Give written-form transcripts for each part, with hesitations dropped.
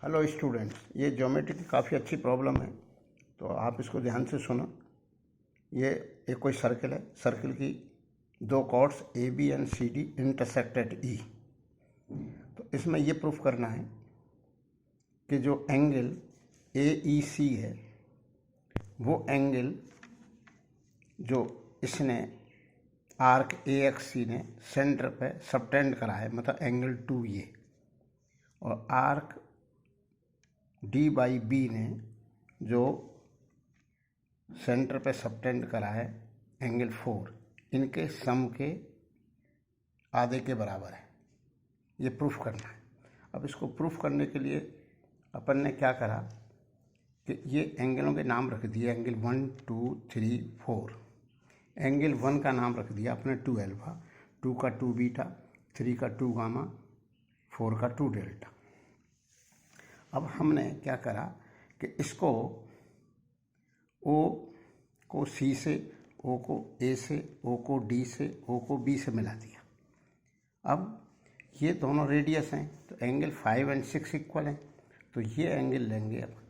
Hello students, ये geometry की काफ़ी अच्छी प्रॉब्लम है, तो आप इसको ध्यान से सुनो। ये एक कोई सर्किल है, सर्किल की दो chords A B and C D intersect at E. तो इसमें ये प्रूफ करना है कि जो एंगल ए ई सी है वो एंगल जो इसने आर्क ए एक्स सी ने सेंटर पे सबटेंड करा है, मतलब एंगल 2 और आर्क डी बाई बी ने जो सेंटर पे सबटेंड करा है एंगल 4, इनके सम के आधे के बराबर है। ये प्रूफ करना है। अब इसको प्रूफ करने के लिए अपन ने क्या करा कि ये एंगलों के नाम रख दिए, एंगल 1 2 3 4। एंगल 1 का नाम रख दिया अपने 2 अल्फा, 2 का 2 बीटा, 3 का 2 गामा, 4 का 2 डेल्टा। अब हमने क्या करा कि इसको ओ को सी से, ओ को ए से, ओ को डी से, ओ को बी से मिला दिया। अब ये दोनों रेडियस हैं, तो एंगल 5 और 6 इक्वल हैं, तो ये एंगल लेंगे अपन।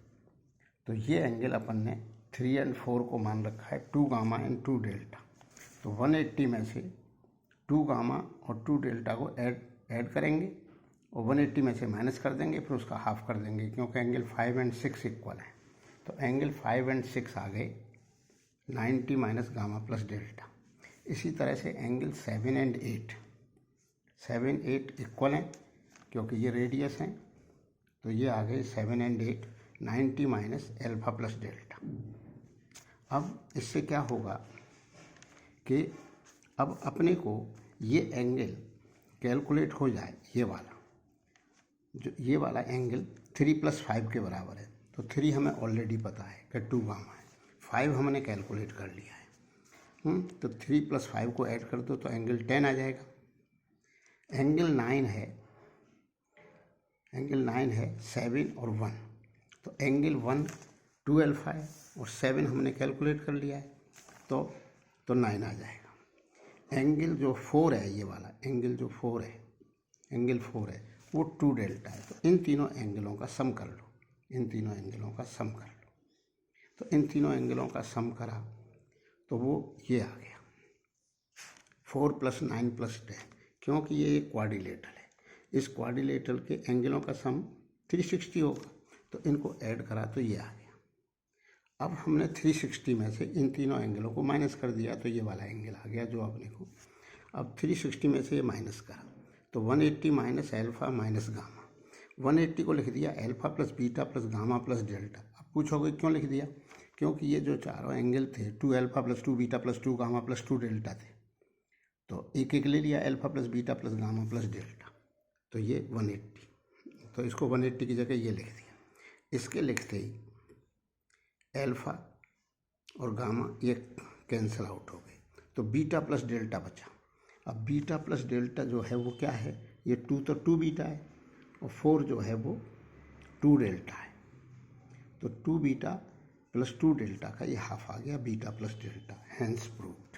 तो ये एंगल अपन ने 3 और 4 को मान रखा है 2 गामा एंड 2 डेल्टा। तो 180 में से 2 गामा और 2 डेल्टा को ऐड करेंगे और 180 में से माइनस कर देंगे, फिर उसका हाफ कर देंगे, क्योंकि एंगल 5 और 6 इक्वल है। तो एंगल 5 और 6 आ गए 90 माइनस गामा प्लस डेल्टा। इसी तरह से एंगल 7 और 8, 7 8 इक्वल हैं क्योंकि ये रेडियस हैं, तो ये आ गए 7 और 8 90 माइनस एल्फा प्लस डेल्टा। अब इससे क्या होगा कि अब अपने को ये एंगल कैलकुलेट हो जाए, ये वाला जो ये वाला एंगल 3 + 5 के बराबर है। तो 3 हमें ऑलरेडी पता है कि 2 गामा है, 5 हमने कैलकुलेट कर लिया है। तो 3 + 5 को ऐड कर दो तो एंगल 10 आ जाएगा। एंगल 9 है, एंगल 9 है 7 और 1, तो एंगल 1 2 अल्फा है और 7 हमने कैलकुलेट कर लिया है, तो 9 आ जाएगा। एंगल जो 4 है, ये वाला एंगल जो 4 है, एंगल 4 है वो 2 डेल्टा है। तो इन तीनों एंगलों का सम कर लो, इन तीनों एंगलों का सम कर लो। तो इन तीनों एंगलों का सम करा तो वो ये आ गया 4 + 9 + 10, क्योंकि ये एक क्वाड्रिलेटरल है। इस क्वाड्रिलेटरल के एंगलों का सम 360 होगा, तो इनको ऐड करा तो ये आ गया। अब हमने 360 में से इन तीनों एंगलों को माइनस कर दिया, तो ये वाला एंगल आ गया जो अपने को। अब 360 में से ये माइनस करा तो 180 माइनस एल्फा माइनस गामा। 180 को लिख दिया alpha plus beta plus gamma plus delta. अब पूछोगे क्यों लिख दिया? क्योंकि ये जो चारों एंगल थे 2 alpha plus 2 beta plus 2 gamma plus 2 delta थे, तो एक एक ले लिया alpha plus beta plus gamma plus delta, तो ये 180। तो इसको 180 की जगह ये लिख दिया। इसके लिखते ही एल्फा और गामा ये कैंसिल आउट हो गए, तो बीटा प्लस डेल्टा बचा। अब बीटा प्लस डेल्टा जो है वो क्या है? ये 2 तो 2 बीटा है और 4 जो है वो 2 डेल्टा है। तो 2 बीटा प्लस 2 डेल्टा का ये हाफ आ गया beta plus delta, hence proved.